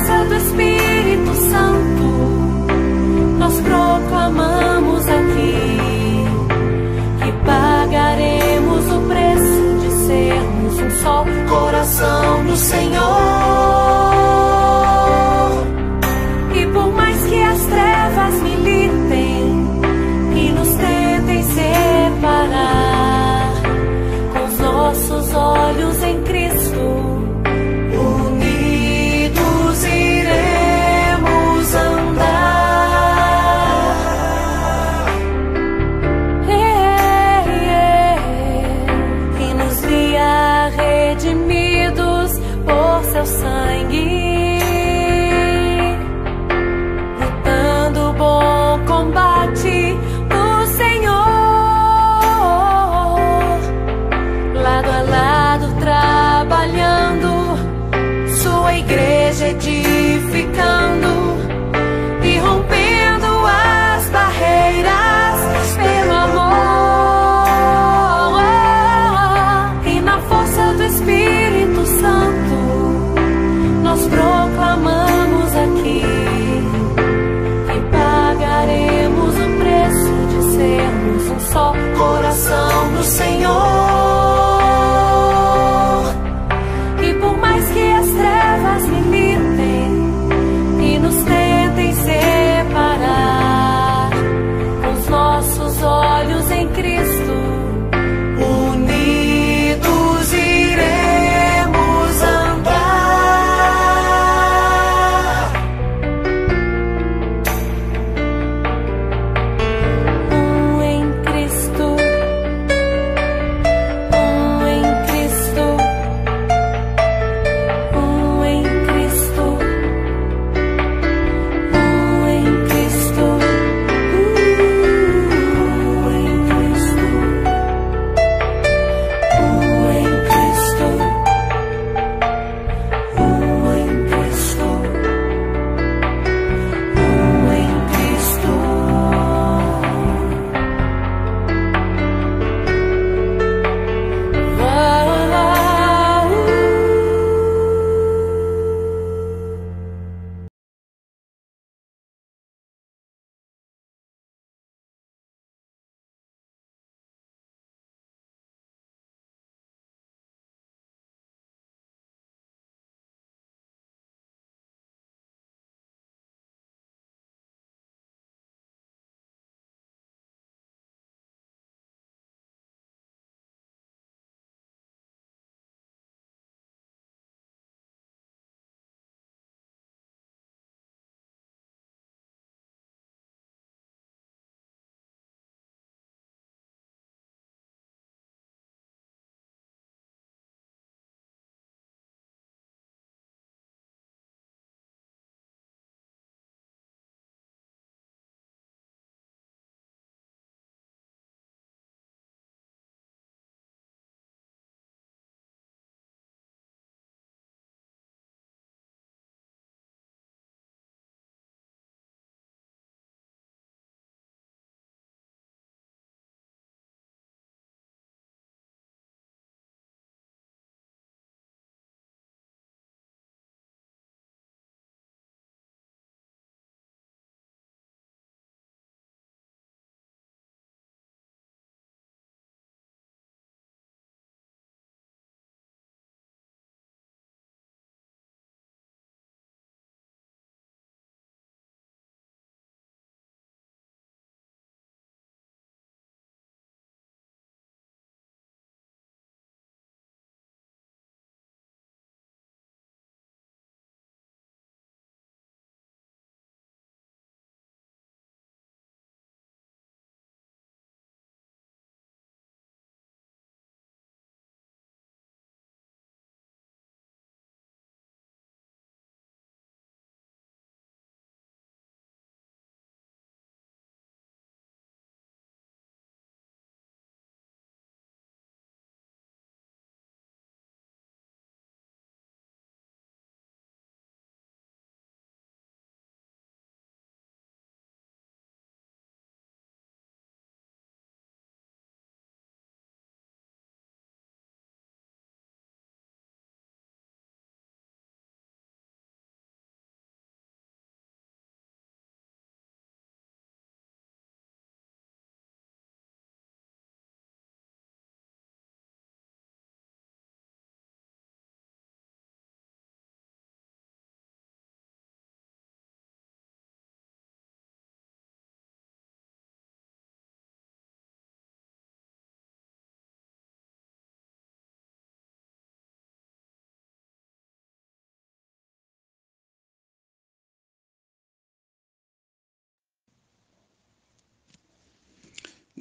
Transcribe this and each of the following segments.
força do Espírito Santo, nós proclamamos aqui que pagaremos o preço de sermos um só coração no Senhor. E por mais que as trevas militem e nos tentem separar, com os nossos olhos em Cristo, unidos iremos andar. E nos via redimidos por seu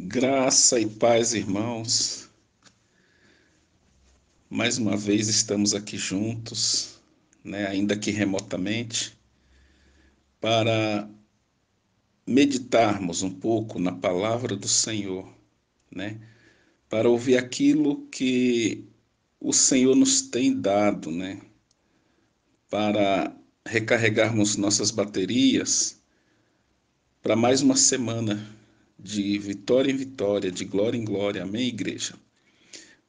Graça e paz, irmãos. Mais uma vez estamos aqui juntos, ainda que remotamente, para meditarmos um pouco na palavra do Senhor, para ouvir aquilo que o Senhor nos tem dado, para recarregarmos nossas baterias para mais uma semana de vitória em vitória, de glória em glória. Amém, igreja?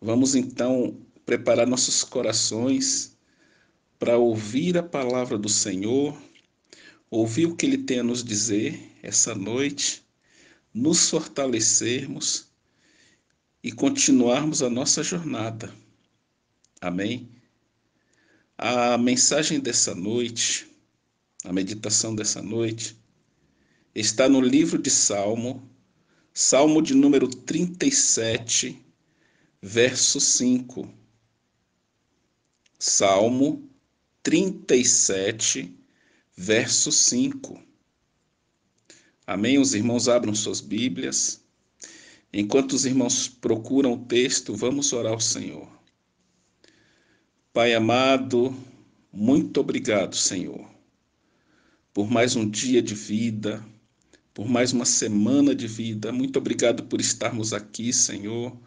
Vamos então preparar nossos corações para ouvir a palavra do Senhor, ouvir o que Ele tem a nos dizer essa noite, nos fortalecermos e continuarmos a nossa jornada. Amém? A mensagem dessa noite, a meditação dessa noite, está no livro de Salmo de número 37, verso 5. Salmo 37, verso 5. Amém? Os irmãos abram suas Bíblias. Enquanto os irmãos procuram o texto, vamos orar ao Senhor. Pai amado, muito obrigado, Senhor, por mais um dia de vida, por mais uma semana de vida. Muito obrigado por estarmos aqui, Senhor.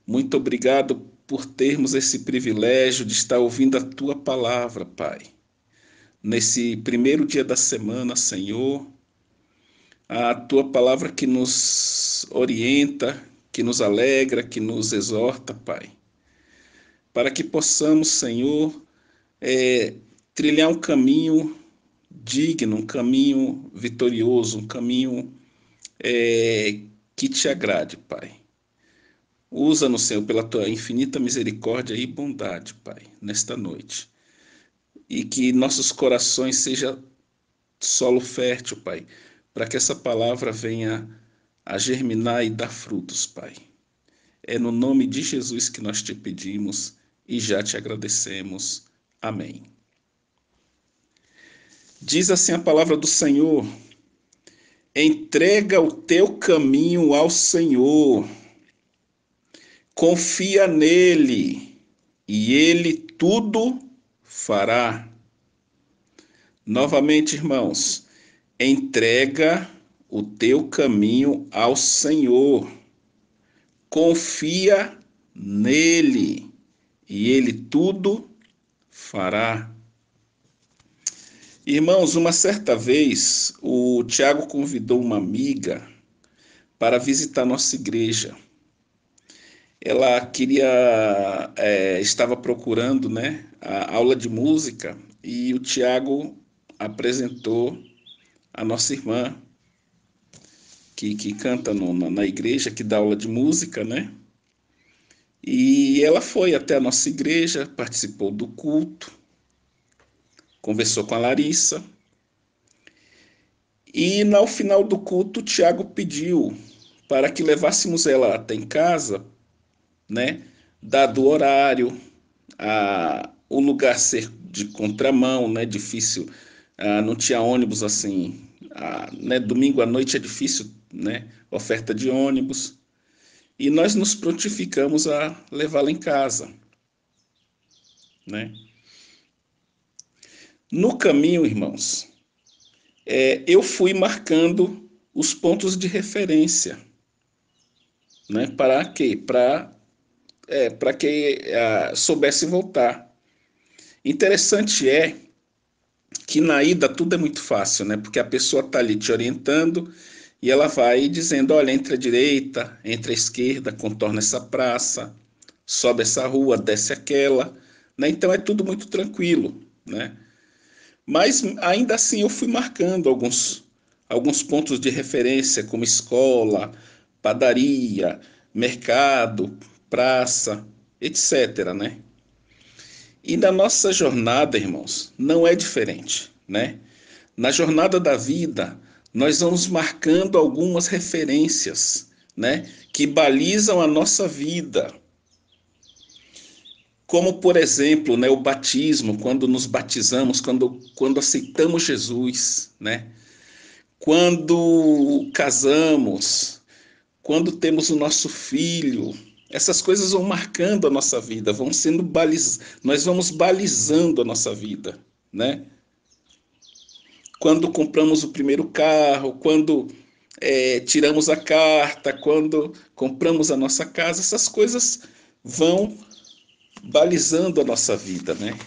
Muito obrigado por termos esse privilégio de estar ouvindo a Tua palavra, Pai. Nesse primeiro dia da semana, Senhor, a Tua palavra que nos orienta, que nos alegra, que nos exorta, Pai. Para que possamos, Senhor, trilhar um caminho digno, um caminho vitorioso, um caminho que te agrade, Pai. Usa-nos, Senhor, pela Tua infinita misericórdia e bondade, Pai, nesta noite. E que nossos corações sejam solo fértil, Pai, para que essa palavra venha a germinar e dar frutos, Pai. É no nome de Jesus que nós te pedimos e já te agradecemos. Amém. Diz assim a palavra do Senhor: entrega o teu caminho ao Senhor, confia nele e ele tudo fará. Novamente, irmãos, entrega o teu caminho ao Senhor, confia nele e ele tudo fará. Irmãos, uma certa vez o Tiago convidou uma amiga para visitar nossa igreja. Ela estava procurando, a aula de música, e o Tiago apresentou a nossa irmã que canta na igreja, que dá aula de música, E ela foi até a nossa igreja, participou do culto, conversou com a Larissa. E no final do culto, o Tiago pediu para que levássemos ela até em casa, dado o horário, o lugar ser de contramão, difícil, não tinha ônibus assim, domingo à noite é difícil, oferta de ônibus. E nós nos prontificamos a levá-la em casa, No caminho, irmãos, eu fui marcando os pontos de referência, para quê? Para que soubesse voltar. Interessante é que na ida tudo é muito fácil, porque a pessoa está ali te orientando e ela vai dizendo, olha, entre a direita, entre a esquerda, contorna essa praça, sobe essa rua, desce aquela, Então é tudo muito tranquilo, Mas ainda assim eu fui marcando alguns pontos de referência, como escola, padaria, mercado, praça, etc, E na nossa jornada, irmãos, não é diferente, Na jornada da vida, nós vamos marcando algumas referências, que balizam a nossa vida. Como, por exemplo, o batismo, quando nos batizamos, quando aceitamos Jesus, Quando casamos, quando temos o nosso filho. Essas coisas vão marcando a nossa vida, vão sendo nós vamos balizando a nossa vida, né? Quando compramos o primeiro carro, quando tiramos a carta, quando compramos a nossa casa, essas coisas vão balizando a nossa vida, né?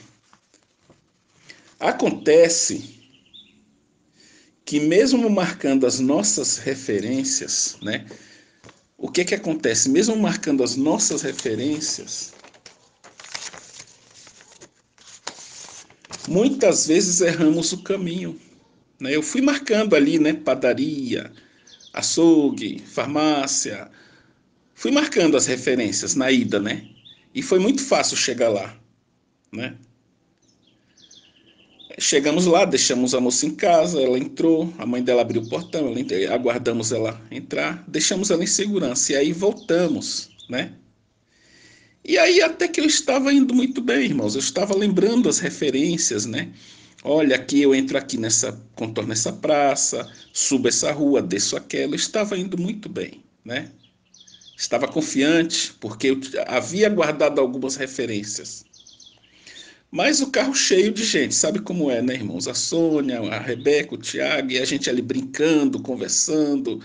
Acontece que mesmo marcando as nossas referências, né? O que que acontece? Mesmo marcando as nossas referências, muitas vezes erramos o caminho, né? Eu fui marcando ali, né? Padaria, açougue, farmácia, fui marcando as referências na ida, né? E foi muito fácil chegar lá, né? Chegamos lá, deixamos a moça em casa, ela entrou, a mãe dela abriu o portão, aguardamos ela entrar, deixamos ela em segurança e aí voltamos, né? E aí até que eu estava indo muito bem, irmãos, eu estava lembrando as referências, né? Olha, aqui eu entro aqui contorno essa praça, subo essa rua, desço aquela, eu estava indo muito bem, né? Estava confiante, porque eu havia guardado algumas referências. Mas o carro cheio de gente, sabe como é, né, irmãos? A Sônia, a Rebeca, o Tiago, e a gente ali brincando, conversando.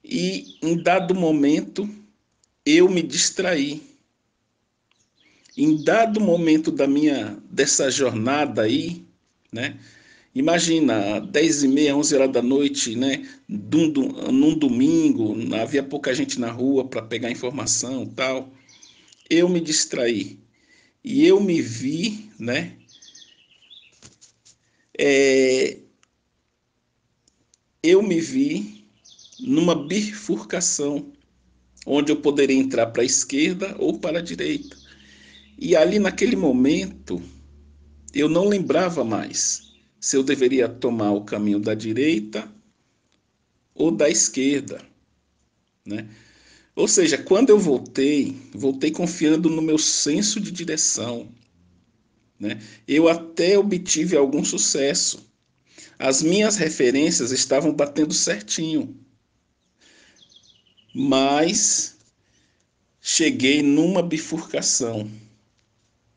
E em dado momento, eu me distraí. Em dado momento dessa jornada aí, né? Imagina, 10h30, 11 horas da noite, né? Num domingo, havia pouca gente na rua para pegar informação e tal. Eu me distraí. E eu me vi, né? Eu me vi numa bifurcação, onde eu poderia entrar para a esquerda ou para a direita. E ali naquele momento, eu não lembrava mais se eu deveria tomar o caminho da direita ou da esquerda, né? Ou seja, quando eu voltei confiando no meu senso de direção, né? Eu até obtive algum sucesso. As minhas referências estavam batendo certinho, mas cheguei numa bifurcação,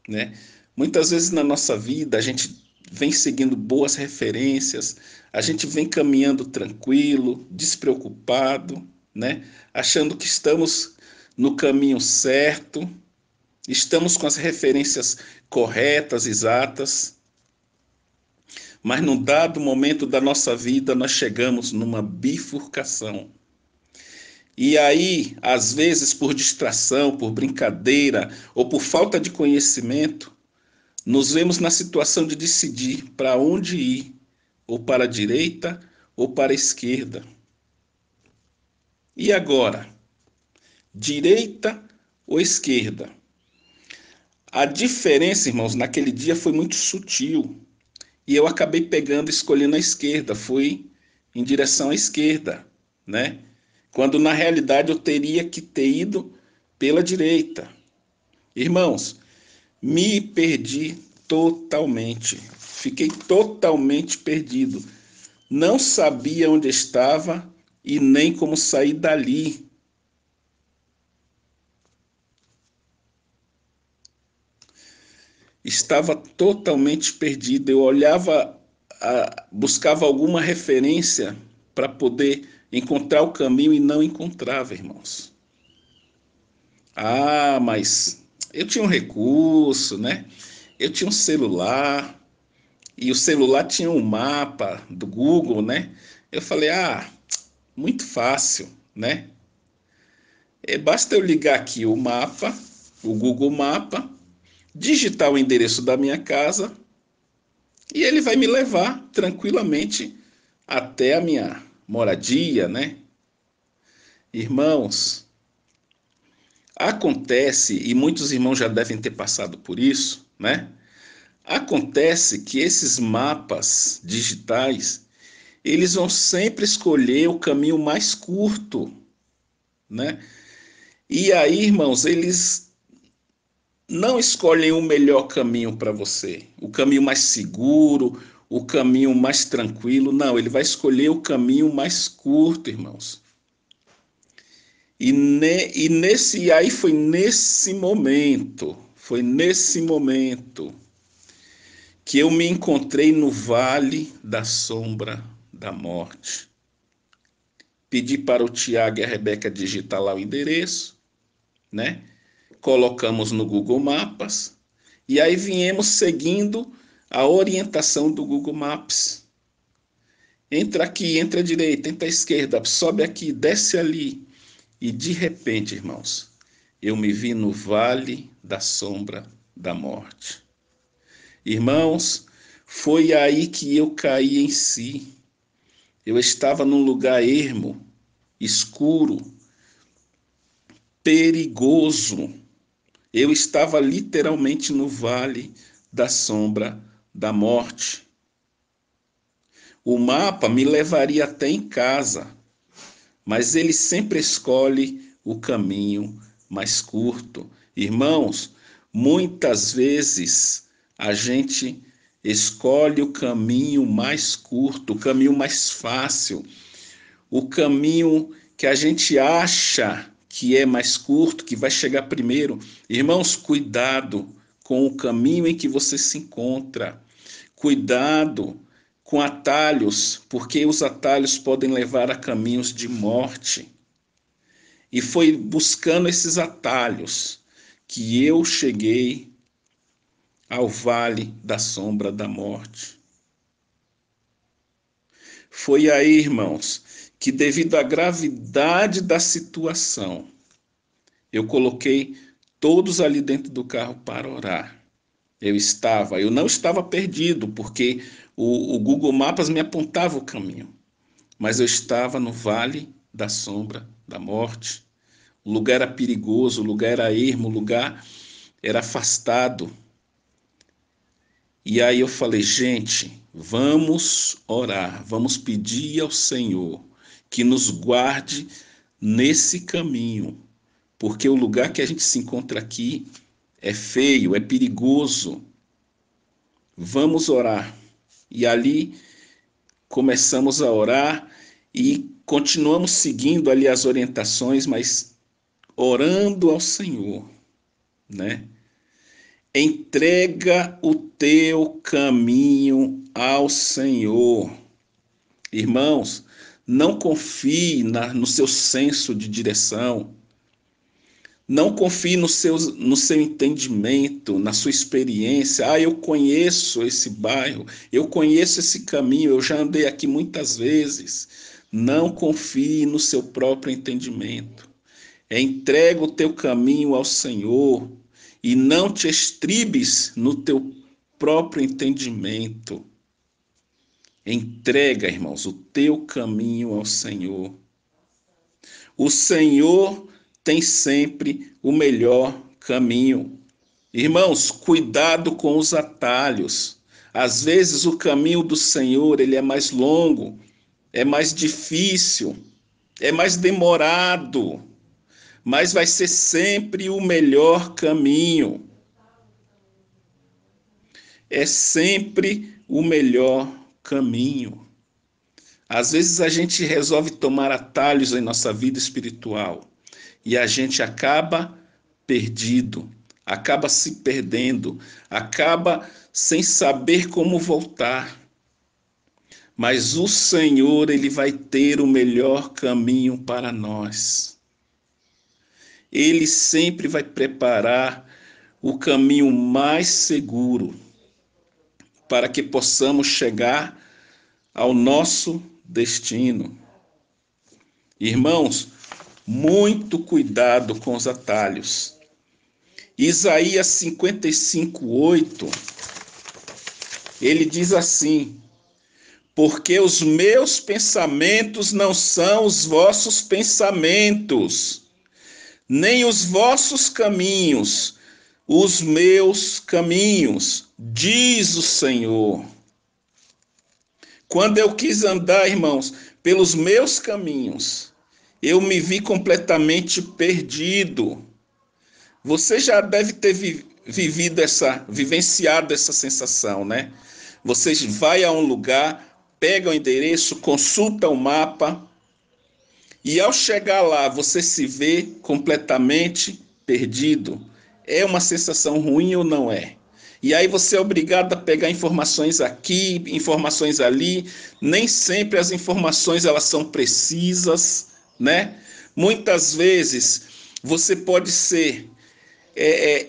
né? Muitas vezes na nossa vida a gente vem seguindo boas referências, a gente vem caminhando tranquilo, despreocupado, né? Achando que estamos no caminho certo, estamos com as referências corretas, exatas, mas num dado momento da nossa vida nós chegamos numa bifurcação. E aí, às vezes, por distração, por brincadeira ou por falta de conhecimento, nos vemos na situação de decidir para onde ir, ou para a direita ou para a esquerda. E agora? Direita ou esquerda? A diferença, irmãos, naquele dia foi muito sutil. E eu acabei escolhendo a esquerda, fui em direção à esquerda, né? Quando na realidade eu teria que ter ido pela direita. Irmãos, me perdi totalmente. Fiquei totalmente perdido. Não sabia onde estava e nem como sair dali. Estava totalmente perdido. Eu buscava alguma referência para poder encontrar o caminho e não encontrava, irmãos. Ah, mas eu tinha um recurso, né? Eu tinha um celular e o celular tinha um mapa do Google, né? Eu falei, muito fácil, né? Basta eu ligar aqui o mapa, o Google Mapa, digitar o endereço da minha casa e ele vai me levar tranquilamente até a minha moradia, né? Irmãos, acontece, e muitos irmãos já devem ter passado por isso, né? Acontece que esses mapas digitais, eles vão sempre escolher o caminho mais curto, né? E aí, irmãos, eles não escolhem o melhor caminho para você, o caminho mais seguro, o caminho mais tranquilo. Não, ele vai escolher o caminho mais curto, irmãos. E aí foi nesse momento que eu me encontrei no vale da sombra da morte. Pedi para o Tiago e a Rebeca digitar lá o endereço, né? Colocamos no Google Maps e aí viemos seguindo a orientação do Google Maps. Entra aqui, entra à direita, entra à esquerda, sobe aqui, desce ali. E de repente, irmãos, eu me vi no vale da sombra da morte. Irmãos, foi aí que eu caí em si. Eu estava num lugar ermo, escuro, perigoso. Eu estava literalmente no vale da sombra da morte. O mapa me levaria até em casa, mas ele sempre escolhe o caminho mais curto. Irmãos, muitas vezes a gente escolhe o caminho mais curto, o caminho mais fácil, o caminho que a gente acha que é mais curto, que vai chegar primeiro. Irmãos, cuidado com o caminho em que você se encontra. Cuidado com atalhos, porque os atalhos podem levar a caminhos de morte. E foi buscando esses atalhos que eu cheguei ao vale da sombra da morte. Foi aí, irmãos, que devido à gravidade da situação, eu coloquei todos ali dentro do carro para orar. Eu não estava perdido, porque o Google Maps me apontava o caminho, mas eu estava no vale da sombra da morte. O lugar era perigoso, o lugar era ermo, o lugar era afastado. E aí eu falei, gente, vamos orar, vamos pedir ao Senhor que nos guarde nesse caminho, porque o lugar que a gente se encontra aqui é feio, é perigoso. Vamos orar. E ali começamos a orar e continuamos seguindo ali as orientações, mas orando ao Senhor, né? Entrega o teu caminho ao Senhor. Irmãos, não confie no seu senso de direção. Não confie no seu entendimento, na sua experiência. Eu conheço esse bairro, eu conheço esse caminho, eu já andei aqui muitas vezes. Não confie no seu próprio entendimento. Entrega o teu caminho ao Senhor e não te estribes no teu próprio entendimento. Entrega, irmãos, o teu caminho ao Senhor. O Senhor tem sempre o melhor caminho. Irmãos, cuidado com os atalhos. Às vezes o caminho do Senhor, ele é mais longo, é mais difícil, é mais demorado, mas vai ser sempre o melhor caminho. É sempre o melhor caminho. Às vezes a gente resolve tomar atalhos em nossa vida espiritual e a gente acaba perdido, acaba se perdendo, acaba sem saber como voltar. Mas o Senhor, ele vai ter o melhor caminho para nós. Ele sempre vai preparar o caminho mais seguro para que possamos chegar ao nosso destino. Irmãos, muito cuidado com os atalhos. Isaías 55:8, ele diz assim: porque os meus pensamentos não são os vossos pensamentos, nem os vossos caminhos, os meus caminhos, diz o Senhor. Quando eu quis andar, irmãos, pelos meus caminhos, eu me vi completamente perdido. Você já deve ter vivenciado essa sensação, né? Você vai a um lugar, pega o endereço, consulta o mapa E ao chegar lá, você se vê completamente perdido. É uma sensação ruim ou não é? E aí você é obrigado a pegar informações aqui, informações ali. Nem sempre as informações elas são precisas, né? Muitas vezes você pode ser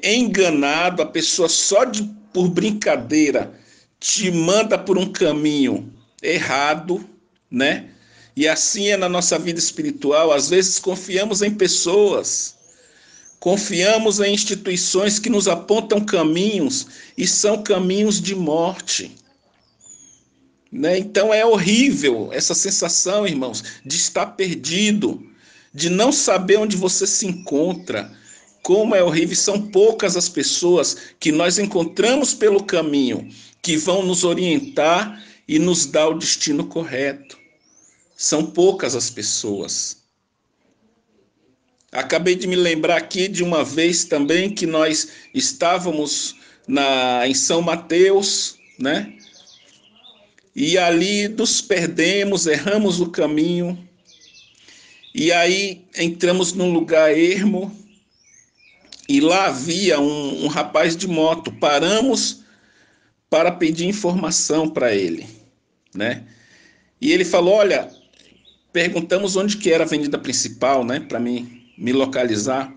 enganado, a pessoa por brincadeira te manda por um caminho errado, né? E assim é na nossa vida espiritual. Às vezes confiamos em pessoas, confiamos em instituições que nos apontam caminhos e são caminhos de morte, né? Então é horrível essa sensação, irmãos, de estar perdido, de não saber onde você se encontra. Como é horrível, são poucas as pessoas que nós encontramos pelo caminho, que vão nos orientar e nos dar o destino correto. São poucas as pessoas. Acabei de me lembrar aqui de uma vez também que nós estávamos em São Mateus, né? E ali nos perdemos, erramos o caminho. E aí entramos num lugar ermo. E lá havia um rapaz de moto. Paramos para pedir informação para ele, né? E ele falou, olha, perguntamos onde que era a avenida principal, né? Para me localizar.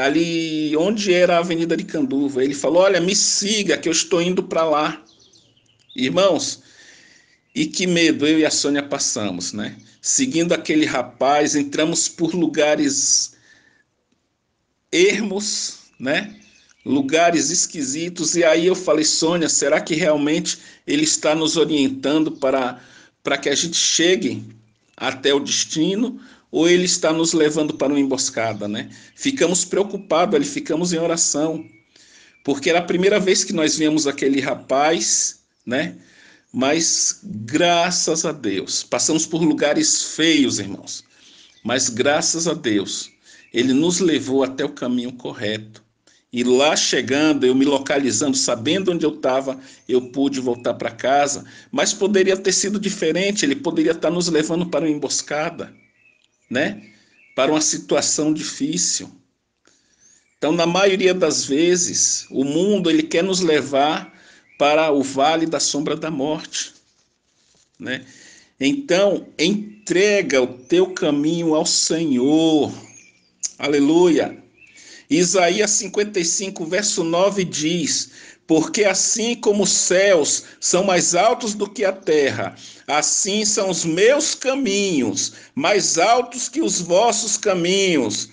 Ali onde era a Avenida de Canduva. Ele falou, olha, me siga que eu estou indo para lá. Irmãos, e que medo eu e a Sônia passamos, né? Seguindo aquele rapaz, entramos por lugares ermos, né? Lugares esquisitos. E aí eu falei, Sônia, será que realmente ele está nos orientando para que a gente chegue até o destino? Ou ele está nos levando para uma emboscada, né? Ficamos preocupados, ali ficamos em oração. Porque era a primeira vez que nós víamos aquele rapaz, né? Mas graças a Deus, passamos por lugares feios, irmãos. Mas graças a Deus, ele nos levou até o caminho correto. E lá chegando, eu me localizando, sabendo onde eu estava, eu pude voltar para casa. Mas poderia ter sido diferente, ele poderia estar nos levando para uma emboscada, né? Para uma situação difícil. Então, na maioria das vezes, o mundo ele quer nos levar para o vale da sombra da morte, né? Então, entrega o teu caminho ao Senhor. Aleluia. Isaías 55, verso 9 diz: porque assim como os céus são mais altos do que a terra, assim são os meus caminhos mais altos que os vossos caminhos,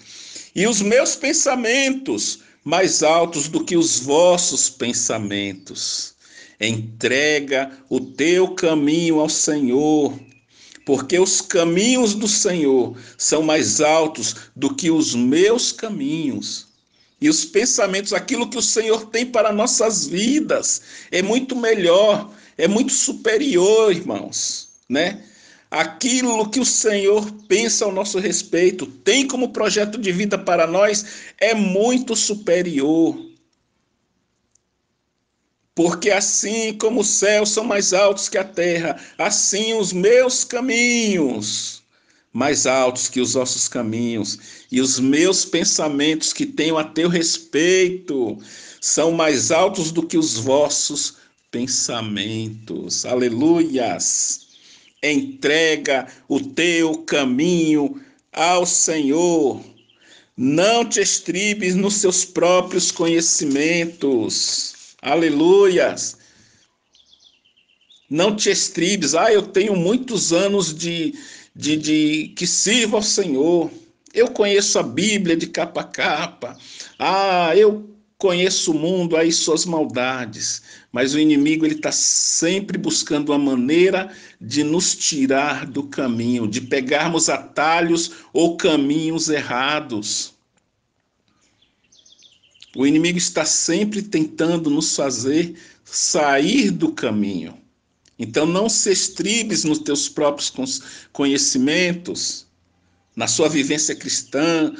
e os meus pensamentos mais altos do que os vossos pensamentos. Entrega o teu caminho ao Senhor, porque os caminhos do Senhor são mais altos do que os meus caminhos. E os pensamentos, aquilo que o Senhor tem para nossas vidas, é muito melhor, é muito superior, irmãos, né? Aquilo que o Senhor pensa ao nosso respeito, tem como projeto de vida para nós, é muito superior. Porque assim como os céus são mais altos que a terra, assim os meus caminhos mais altos que os vossos caminhos, e os meus pensamentos que tenho a teu respeito são mais altos do que os vossos pensamentos. Aleluias! Entrega o teu caminho ao Senhor. Não te estribes nos seus próprios conhecimentos. Aleluias! Não te estribes. Eu tenho muitos anos de que sirvo ao Senhor. Eu conheço a Bíblia de capa a capa. Eu conheço o mundo, aí suas maldades. Mas o inimigo ele está sempre buscando uma maneira de nos tirar do caminho, de pegarmos atalhos ou caminhos errados. O inimigo está sempre tentando nos fazer sair do caminho. Então não se estribes nos teus próprios conhecimentos, na sua vivência cristã.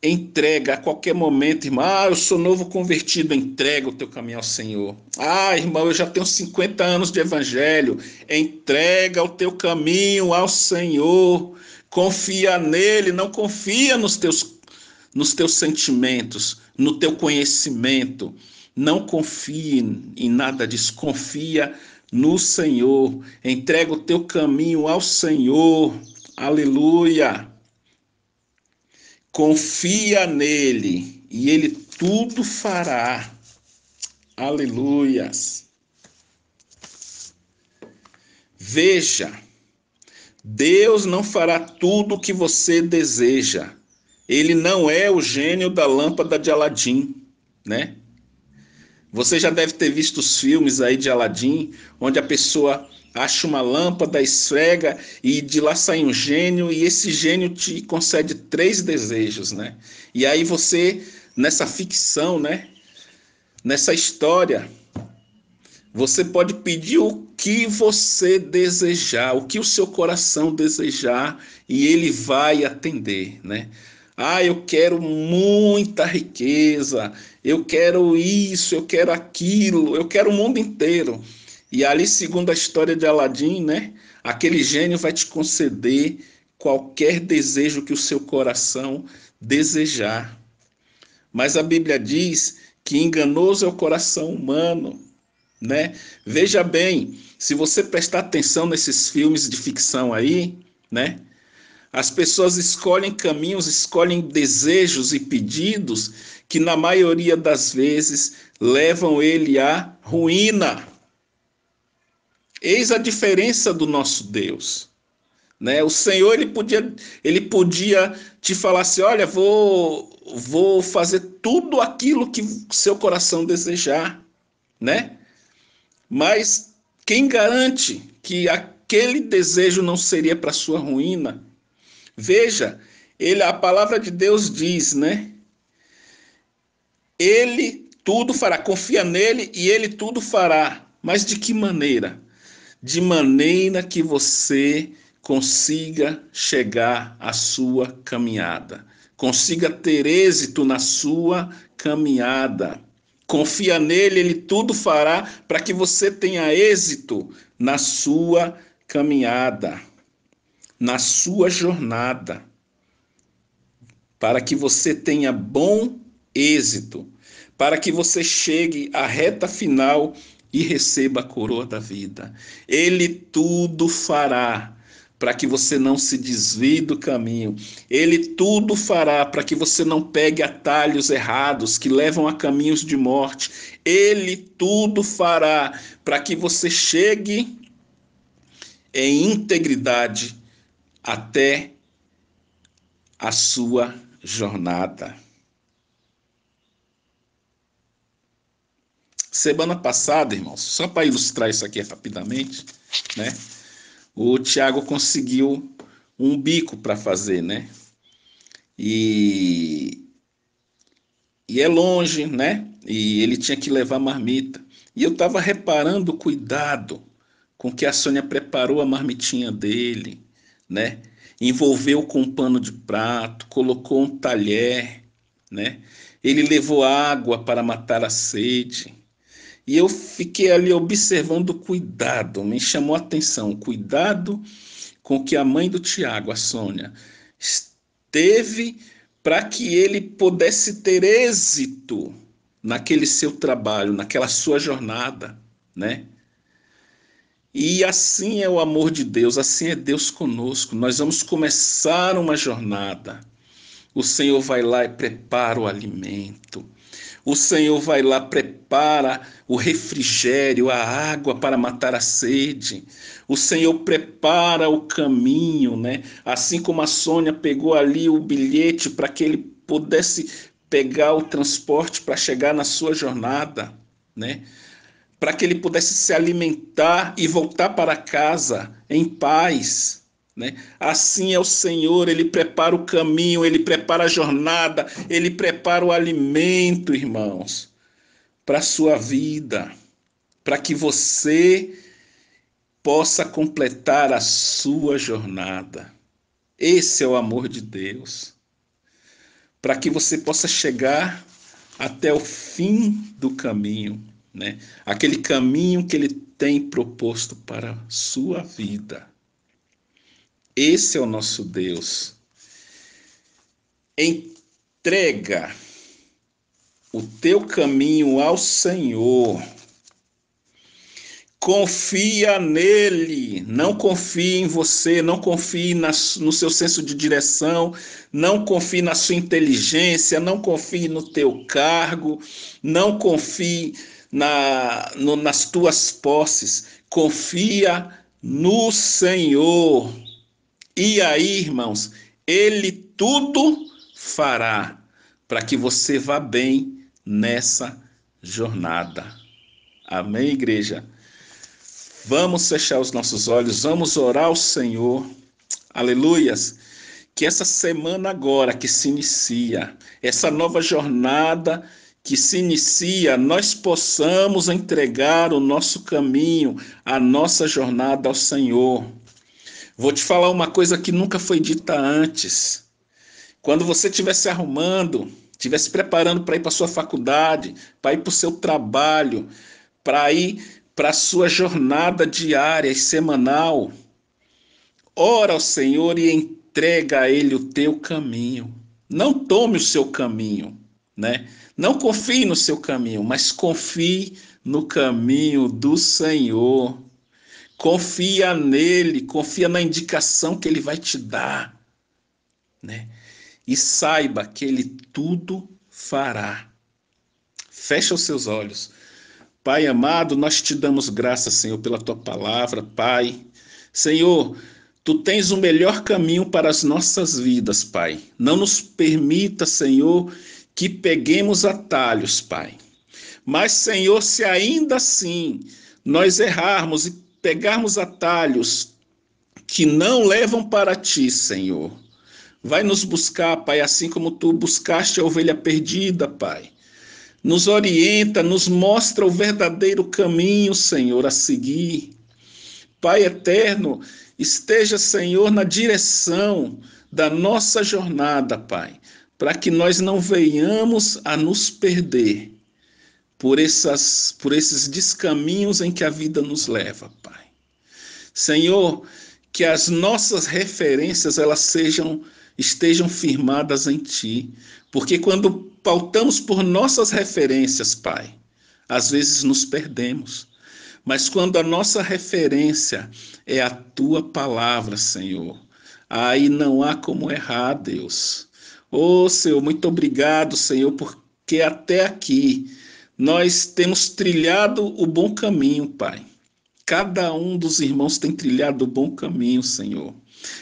Entrega a qualquer momento, irmão. Eu sou novo convertido. Entrega o teu caminho ao Senhor. Irmão, eu já tenho 50 anos de evangelho. Entrega o teu caminho ao Senhor. Confia nele, não confia nos teus sentimentos, no teu conhecimento. Não confie em nada disso. Confia no Senhor. Entrega o teu caminho ao Senhor. Aleluia. Confia nele e ele tudo fará. Aleluias. Veja, Deus não fará tudo o que você deseja. Ele não é o gênio da lâmpada de Aladim, né? Você já deve ter visto os filmes aí de Aladim, onde a pessoa acha uma lâmpada, esfrega e de lá sai um gênio e esse gênio te concede 3 desejos, né? E aí você, nessa ficção, né? Nessa história, você pode pedir o que você desejar, o que o seu coração desejar e ele vai atender, né? Eu quero muita riqueza, eu quero isso, eu quero aquilo, eu quero o mundo inteiro. E ali, segundo a história de Aladim, né, aquele gênio vai te conceder qualquer desejo que o seu coração desejar. Mas a Bíblia diz que enganoso é o coração humano, né? Veja bem, se você prestar atenção nesses filmes de ficção aí, né? As pessoas escolhem caminhos, escolhem desejos e pedidos que na maioria das vezes levam ele à ruína. Eis a diferença do nosso Deus, né? O Senhor ele podia te falar assim: olha, vou fazer tudo aquilo que seu coração desejar, né? Mas quem garante que aquele desejo não seria para sua ruína? Veja, a palavra de Deus diz, né? Ele tudo fará, confia nele e ele tudo fará. Mas de que maneira? De maneira que você consiga chegar à sua caminhada, consiga ter êxito na sua caminhada. Confia nele, ele tudo fará para que você tenha êxito na sua caminhada, na sua jornada, para que você tenha bom êxito, para que você chegue à reta final e receba a coroa da vida. Ele tudo fará para que você não se desvie do caminho. Ele tudo fará para que você não pegue atalhos errados que levam a caminhos de morte. Ele tudo fará para que você chegue em integridade até a sua jornada. Semana passada, irmãos, só para ilustrar isso aqui rapidamente, né? O Tiago conseguiu um bico para fazer, né? E é longe, né? E ele tinha que levar marmita. E eu estava reparando o cuidado com que a Sônia preparou a marmitinha dele, né? Envolveu com um pano de prato, colocou um talher, né? Ele levou água para matar a sede. E eu fiquei ali observando o cuidado, me chamou a atenção, o cuidado com que a mãe do Tiago, a Sônia, teve para que ele pudesse ter êxito naquele seu trabalho, naquela sua jornada, né? E assim é o amor de Deus, assim é Deus conosco. Nós vamos começar uma jornada. O Senhor vai lá e prepara o alimento. O Senhor vai lá, prepara o refrigério, a água para matar a sede. O Senhor prepara o caminho, né? Assim como a Sônia pegou ali o bilhete para que ele pudesse pegar o transporte para chegar na sua jornada, né? Para que ele pudesse se alimentar e voltar para casa em paz, né? Assim é o Senhor, ele prepara o caminho, ele prepara a jornada, ele prepara o alimento, irmãos, para a sua vida, para que você possa completar a sua jornada. Esse é o amor de Deus. para que você possa chegar até o fim do caminho, né? Aquele caminho que Ele tem proposto para a sua vida. Esse é o nosso Deus. Entrega o teu caminho ao Senhor. Confia nele, não confie em você, não confie no seu senso de direção, não confie na sua inteligência, não confie no teu cargo, não confie nas tuas posses. Confia no Senhor. E aí, irmãos, Ele tudo fará para que você vá bem nessa jornada. Amém, igreja? Vamos fechar os nossos olhos, vamos orar ao Senhor. Aleluias! Que essa semana agora que se inicia, essa nova jornada que se inicia, nós possamos entregar o nosso caminho, a nossa jornada ao Senhor. Vou te falar uma coisa que nunca foi dita antes. Quando você estiver se arrumando, estiver se preparando para ir para a sua faculdade, para ir para o seu trabalho, para ir para a sua jornada diária e semanal, ora ao Senhor e entrega a Ele o teu caminho. Não tome o seu caminho, né? Não confie no seu caminho, mas confie no caminho do Senhor. Confia nele, confia na indicação que Ele vai te dar, né? E saiba que Ele tudo fará. Fecha os seus olhos. Pai amado, nós te damos graças, Senhor, pela tua palavra, Pai. Senhor, tu tens o melhor caminho para as nossas vidas, Pai. Não nos permita, Senhor, que peguemos atalhos, Pai. Mas, Senhor, se ainda assim nós errarmos e pegarmos atalhos que não levam para ti, Senhor, vai nos buscar, Pai, assim como tu buscaste a ovelha perdida, Pai. Nos orienta, nos mostra o verdadeiro caminho, Senhor, a seguir. Pai eterno, esteja, Senhor, na direção da nossa jornada, Pai, para que nós não venhamos a nos perder por esses descaminhos em que a vida nos leva, Pai. Senhor, que as nossas referências estejam firmadas em Ti, porque quando pautamos por nossas referências, Pai, às vezes nos perdemos. Mas quando a nossa referência é a Tua palavra, Senhor, aí não há como errar, Deus. Oh, Senhor, muito obrigado, Senhor, porque até aqui nós temos trilhado o bom caminho, Pai. Cada um dos irmãos tem trilhado o bom caminho, Senhor.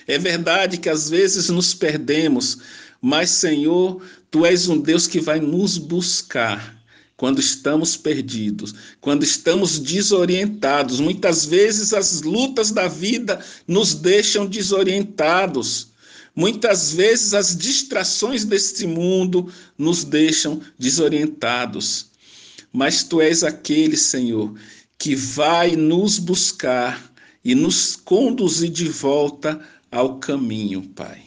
É verdade que às vezes nos perdemos, mas, Senhor, Tu és um Deus que vai nos buscar quando estamos perdidos, quando estamos desorientados. Muitas vezes as lutas da vida nos deixam desorientados. Muitas vezes as distrações deste mundo nos deixam desorientados. Mas Tu és aquele, Senhor, que vai nos buscar e nos conduzir de volta ao caminho, Pai.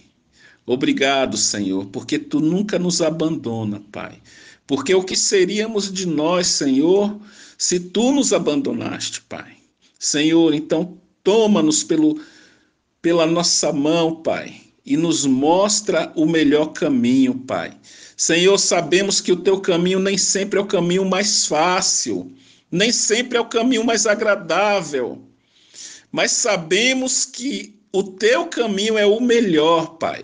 Obrigado, Senhor, porque Tu nunca nos abandona, Pai. Porque o que seríamos de nós, Senhor, se Tu nos abandonaste, Pai? Senhor, então toma-nos pela nossa mão, Pai, e nos mostra o melhor caminho, Pai. Senhor, sabemos que o Teu caminho nem sempre é o caminho mais fácil, nem sempre é o caminho mais agradável, mas sabemos que o Teu caminho é o melhor, Pai.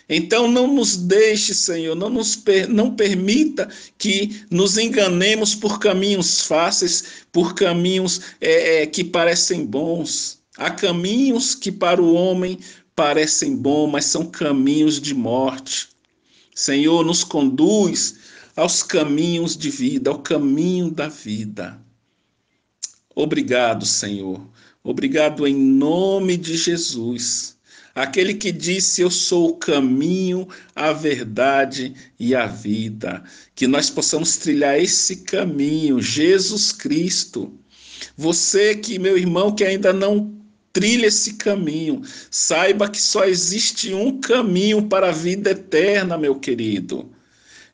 Então não nos deixe, Senhor, não permita que nos enganemos por caminhos fáceis, por caminhos que parecem bons. Há caminhos que para o homem parecem bons, mas são caminhos de morte. Senhor, nos conduz aos caminhos de vida, ao caminho da vida. Obrigado, Senhor. Obrigado em nome de Jesus. Aquele que disse, eu sou o caminho, a verdade e a vida. Que nós possamos trilhar esse caminho, Jesus Cristo. Você que, meu irmão, que ainda não trilhe esse caminho. Saiba que só existe um caminho para a vida eterna, meu querido.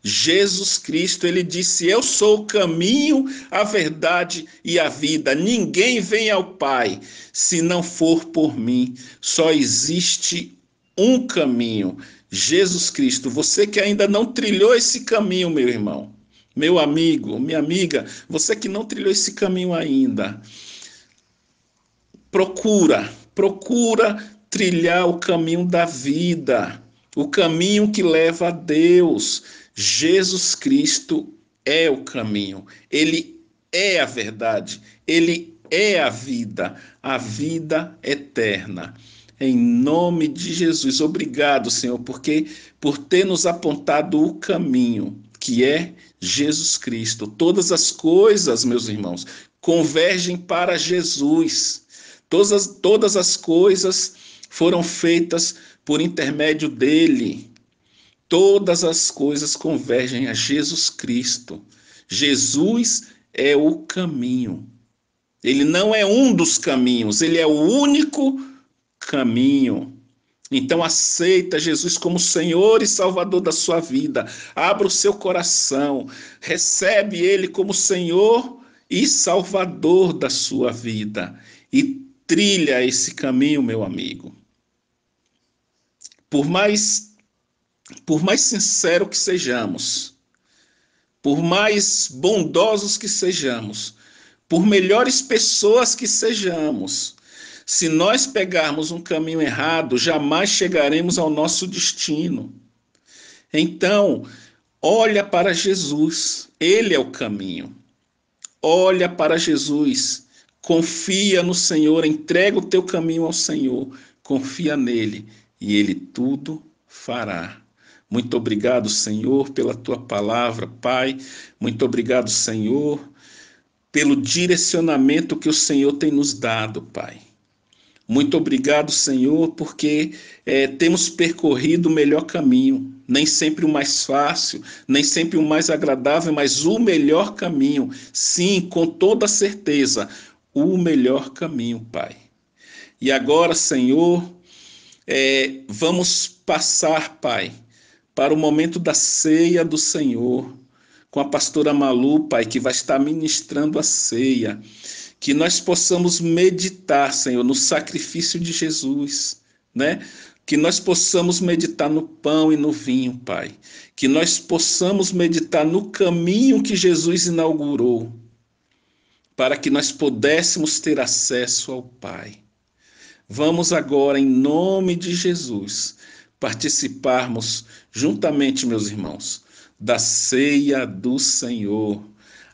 Jesus Cristo, ele disse: eu sou o caminho, a verdade e a vida. Ninguém vem ao Pai se não for por mim. Só existe um caminho, Jesus Cristo. Você que ainda não trilhou esse caminho, meu irmão, meu amigo, minha amiga, você que não trilhou esse caminho ainda, procura trilhar o caminho da vida, o caminho que leva a Deus. Jesus Cristo é o caminho, ele é a verdade, ele é a vida eterna. Em nome de Jesus, obrigado, Senhor, por ter nos apontado o caminho, que é Jesus Cristo. Todas as coisas, meus irmãos, convergem para Jesus. Todas as coisas foram feitas por intermédio dele. Todas as coisas convergem a Jesus Cristo. Jesus é o caminho. Ele não é um dos caminhos, ele é o único caminho. Então aceita Jesus como Senhor e Salvador da sua vida. Abra o seu coração, recebe ele como Senhor e Salvador da sua vida e trilha esse caminho, meu amigo. Por mais sincero que sejamos, por mais bondosos que sejamos, por melhores pessoas que sejamos, se nós pegarmos um caminho errado, jamais chegaremos ao nosso destino. Então, olha para Jesus, ele é o caminho. Olha para Jesus, confia no Senhor, entrega o teu caminho ao Senhor, confia nele e ele tudo fará. Muito obrigado, Senhor, pela tua palavra, Pai. Muito obrigado, Senhor, pelo direcionamento que o Senhor tem nos dado, Pai. Muito obrigado, Senhor, porque temos percorrido o melhor caminho. Nem sempre o mais fácil, nem sempre o mais agradável, mas o melhor caminho. Sim, com toda certeza, o melhor caminho, Pai. E agora, Senhor, vamos passar, Pai, para o momento da ceia do Senhor, com a pastora Malu, Pai, que vai estar ministrando a ceia. Que nós possamos meditar, Senhor, no sacrifício de Jesus, né? Que nós possamos meditar no pão e no vinho, Pai. Que nós possamos meditar no caminho que Jesus inaugurou, para que nós pudéssemos ter acesso ao Pai. Vamos agora, em nome de Jesus, participarmos juntamente, meus irmãos, da ceia do Senhor,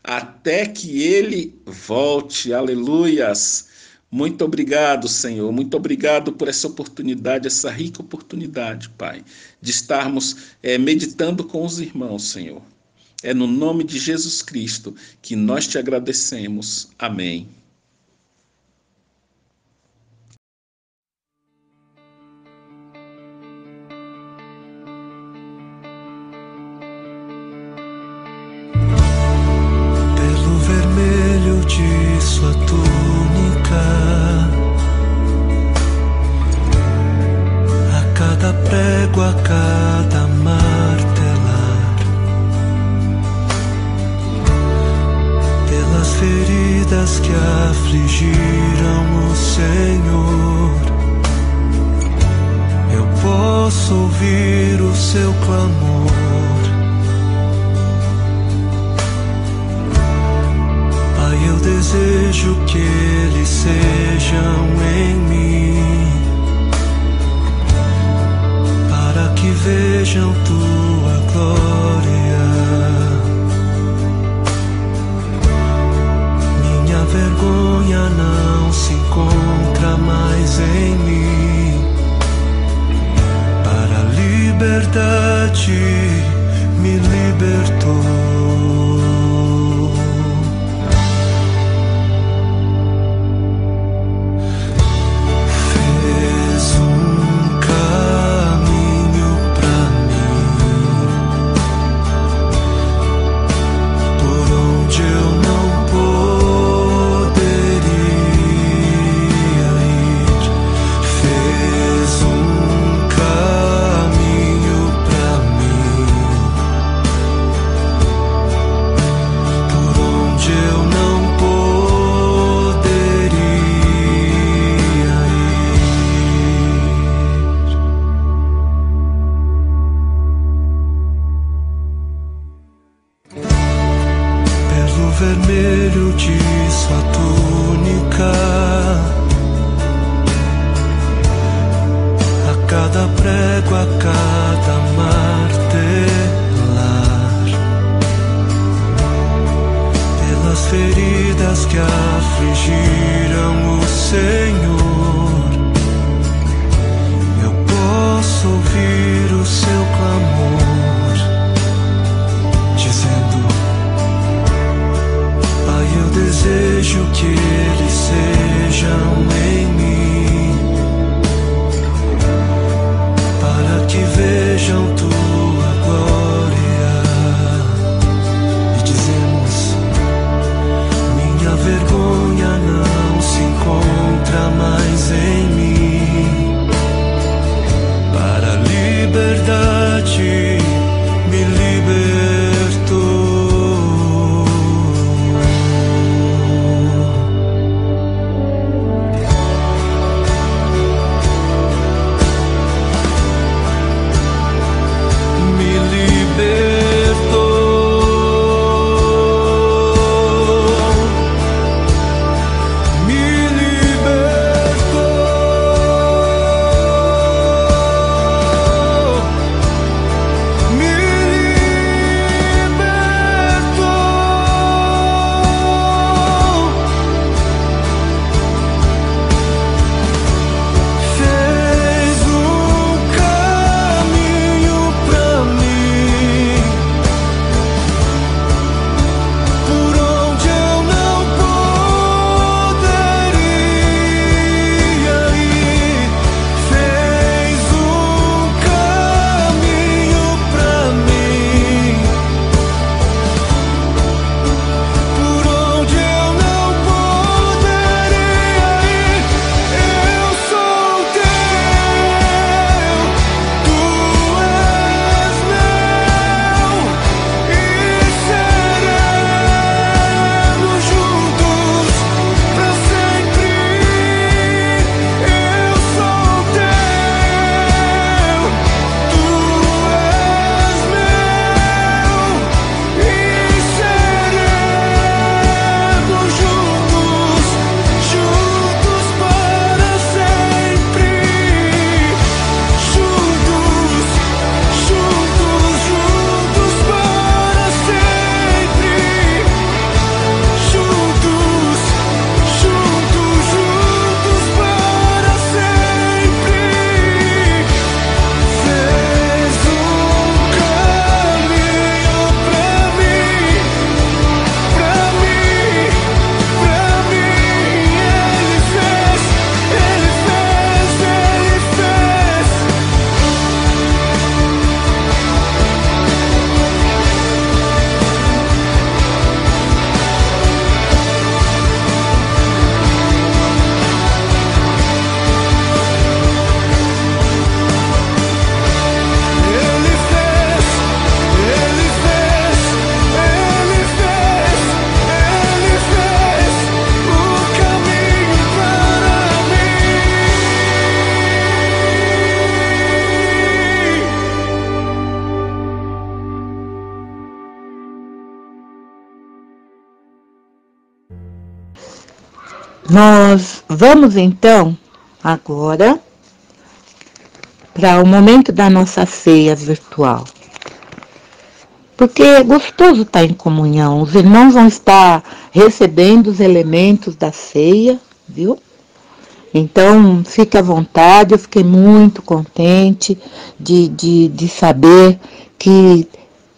até que ele volte. Aleluias! Muito obrigado, Senhor, muito obrigado por essa oportunidade, essa rica oportunidade, Pai, de estarmos meditando com os irmãos, Senhor. É no nome de Jesus Cristo que nós te agradecemos. Amém. De sua túnica, a cada prego, a cada martelar, pelas feridas que afligiram o Senhor, eu posso ouvir o seu clamor. Eu desejo que eles sejam em mim, para que vejam tua glória. Minha vergonha não se encontra mais em mim, para a liberdade me libertou. cada prego, a cada martelar, pelas feridas que afligiram o Senhor, eu posso ouvir o seu clamor, dizendo: Pai, eu desejo que eles sejam em mim, para que vejam tua glória. E dizemos: minha vergonha não se encontra mais em mim, para a liberdade me libertou. Nós vamos então agora para o momento da nossa ceia virtual. Porque é gostoso estar em comunhão. Os irmãos vão estar recebendo os elementos da ceia, viu? Então, fique à vontade. Eu fiquei muito contente de saber que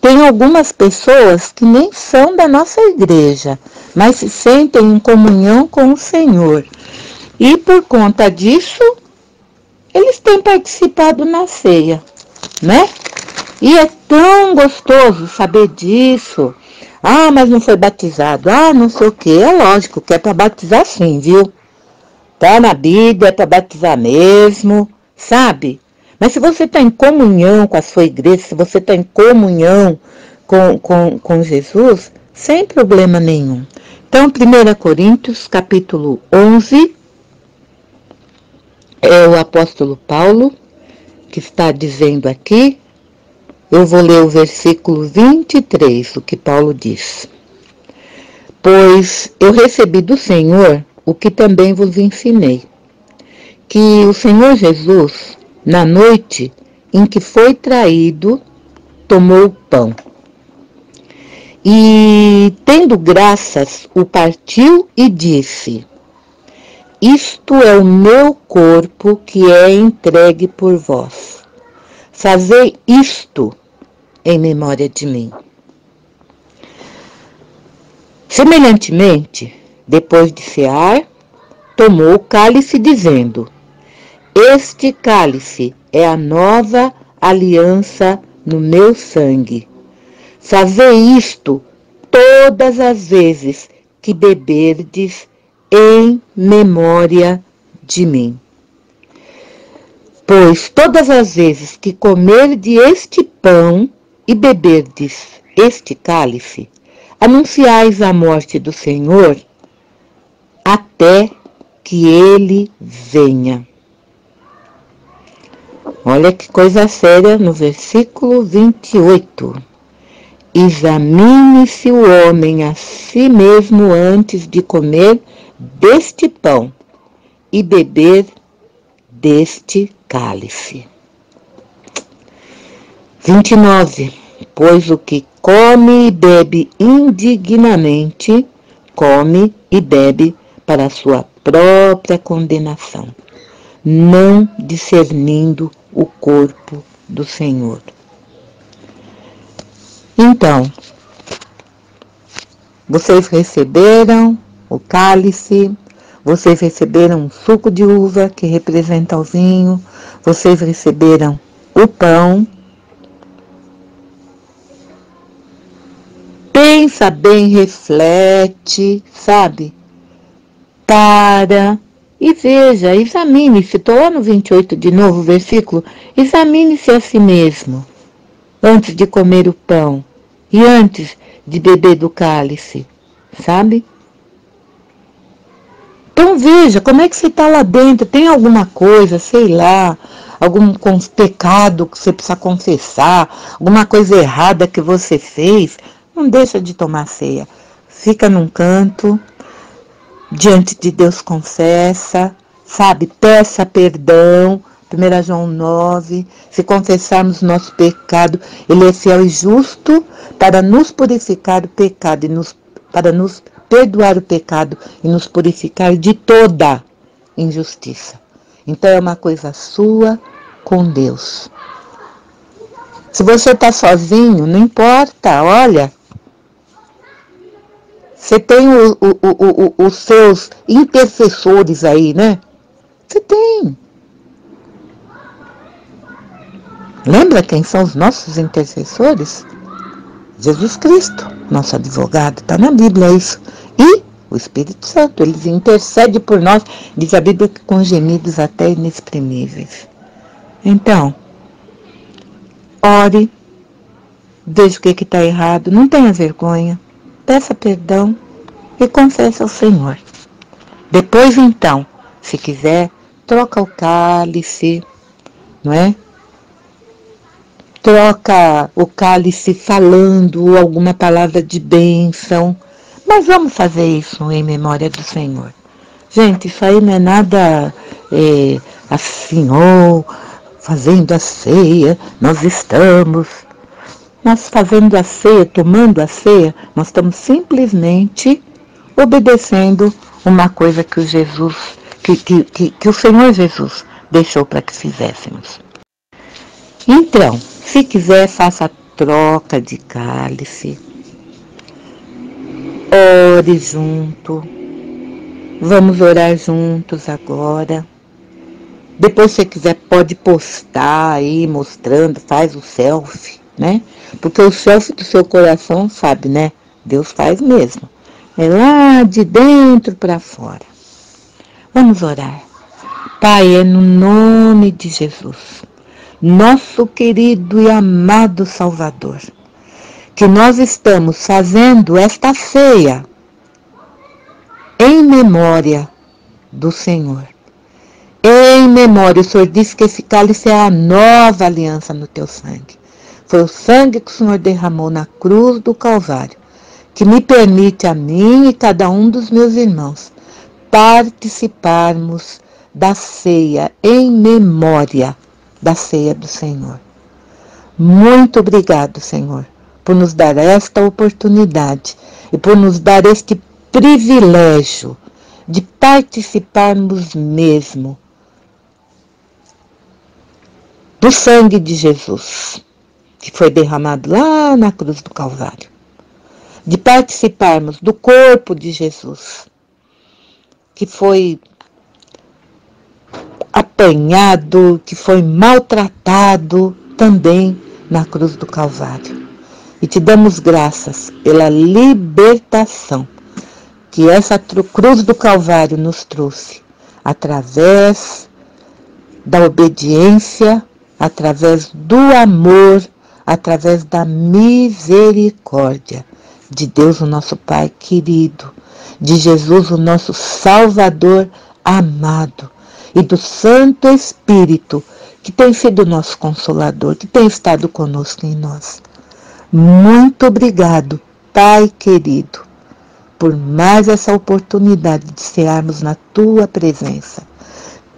tem algumas pessoas que nem são da nossa igreja, mas se sentem em comunhão com o Senhor. E por conta disso, eles têm participado na ceia, né? E é tão gostoso saber disso. Ah, mas não foi batizado. Ah, não sei o quê. É lógico que é para batizar sim, viu? Tá na Bíblia, é para batizar mesmo, sabe? Mas se você está em comunhão com a sua igreja, se você está em comunhão com Jesus, sem problema nenhum. Então, 1 Coríntios, capítulo 11, é o apóstolo Paulo que está dizendo aqui. Eu vou ler o versículo 23, o que Paulo diz. Pois eu recebi do Senhor o que também vos ensinei, que o Senhor Jesus, na noite em que foi traído, tomou o pão. E, tendo graças, o partiu e disse: isto é o meu corpo que é entregue por vós. Fazei isto em memória de mim. Semelhantemente, depois de cear, tomou o cálice, dizendo: este cálice é a nova aliança no meu sangue. Fazei isto todas as vezes que beberdes em memória de mim. Pois todas as vezes que comerdes este pão e beberdes este cálice, anunciais a morte do Senhor até que ele venha. Olha que coisa séria no versículo 28. Examine-se o homem a si mesmo antes de comer deste pão e beber deste cálice. 29. Pois o que come e bebe indignamente, come e bebe para a sua própria condenação, não discernindo o corpo do Senhor. Então, vocês receberam o cálice, vocês receberam o suco de uva, que representa o vinho, vocês receberam o pão. Pensa bem, reflete, sabe? Para e veja, examine-se. Estou lá no 28 de novo, versículo. Examine-se a si mesmo, antes de comer o pão e antes de beber do cálice, sabe? Então veja, como é que você está lá dentro? Tem alguma coisa, sei lá, algum pecado que você precisa confessar, alguma coisa errada que você fez? Não deixa de tomar ceia. Fica num canto, diante de Deus confessa, sabe? Peça perdão. 1 João 9, se confessarmos nosso pecado, Ele é fiel e justo para nos purificar do pecado, para nos perdoar o pecado e nos purificar de toda injustiça. Então é uma coisa sua com Deus. Se você está sozinho, não importa, olha. Você tem os seus intercessores aí, né? Você tem. Lembra quem são os nossos intercessores? Jesus Cristo, nosso advogado, está na Bíblia isso. E o Espírito Santo, ele intercede por nós, diz a Bíblia que com gemidos até inexprimíveis. Então, ore, veja o que está errado, não tenha vergonha, peça perdão e confesse ao Senhor. Depois então, se quiser, troca o cálice, não é? Troca o cálice falando alguma palavra de bênção. Mas vamos fazer isso em memória do Senhor. Gente, isso aí não é nada assim, fazendo a ceia, nós fazendo a ceia, tomando a ceia, nós estamos simplesmente obedecendo uma coisa que o Senhor Jesus deixou para que fizéssemos. Então, se quiser, faça a troca de cálice, ore junto, vamos orar juntos agora. Depois, se você quiser, pode postar aí, mostrando, faz o selfie, né? Porque o selfie do seu coração, sabe, né? Deus faz mesmo. É lá de dentro para fora. Vamos orar. Pai, é no nome de Jesus, nosso querido e amado Salvador, que nós estamos fazendo esta ceia em memória do Senhor. Em memória, o Senhor disse que esse cálice é a nova aliança no teu sangue. Foi o sangue que o Senhor derramou na cruz do Calvário, que me permite a mim e cada um dos meus irmãos participarmos da ceia em memória da ceia do Senhor. Muito obrigado, Senhor, por nos dar esta oportunidade e por nos dar este privilégio de participarmos mesmo do sangue de Jesus, que foi derramado lá na cruz do Calvário. De participarmos do corpo de Jesus, que foi apanhado, que foi maltratado também na cruz do Calvário. E te damos graças pela libertação que essa cruz do Calvário nos trouxe, através da obediência, através do amor, através da misericórdia de Deus, o nosso Pai querido, de Jesus, o nosso Salvador amado, e do Santo Espírito, que tem sido nosso Consolador, que tem estado conosco em nós. Muito obrigado, Pai querido, por mais essa oportunidade de cearmos na Tua presença.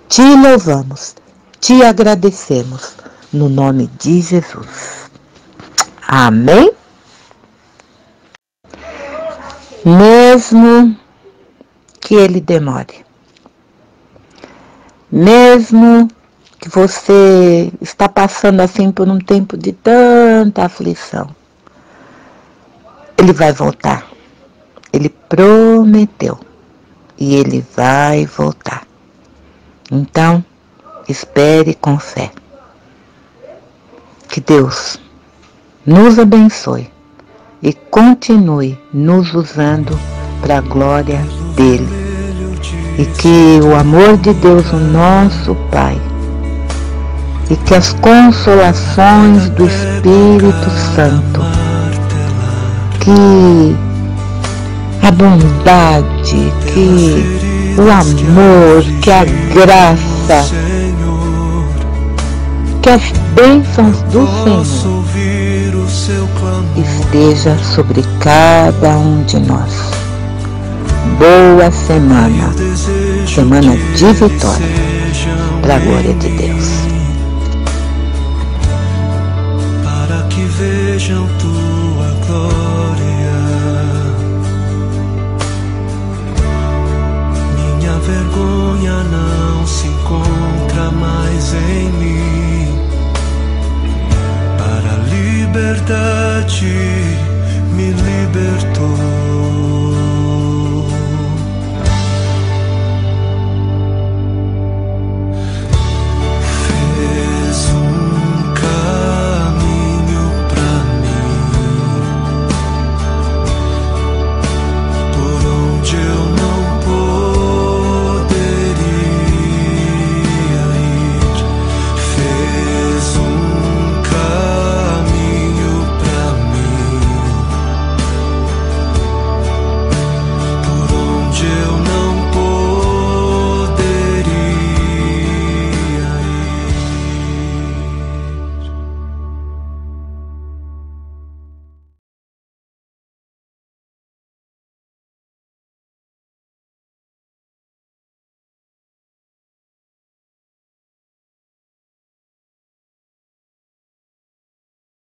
Te louvamos, te agradecemos, no nome de Jesus. Amém? Mesmo que ele demore, mesmo que você está passando assim por um tempo de tanta aflição, ele vai voltar. Ele prometeu e ele vai voltar. Então, espere com fé. Que Deus nos abençoe e continue nos usando para a glória dele. E que o amor de Deus, o nosso Pai, e que as consolações do Espírito Santo, que a bondade, que o amor, que a graça, que as bênçãos do Senhor esteja sobre cada um de nós. Boa semana, semana de vitória, para a glória de Deus. Para que vejam tua glória, minha vergonha não se encontra mais em mim. Para a liberdade me libertou.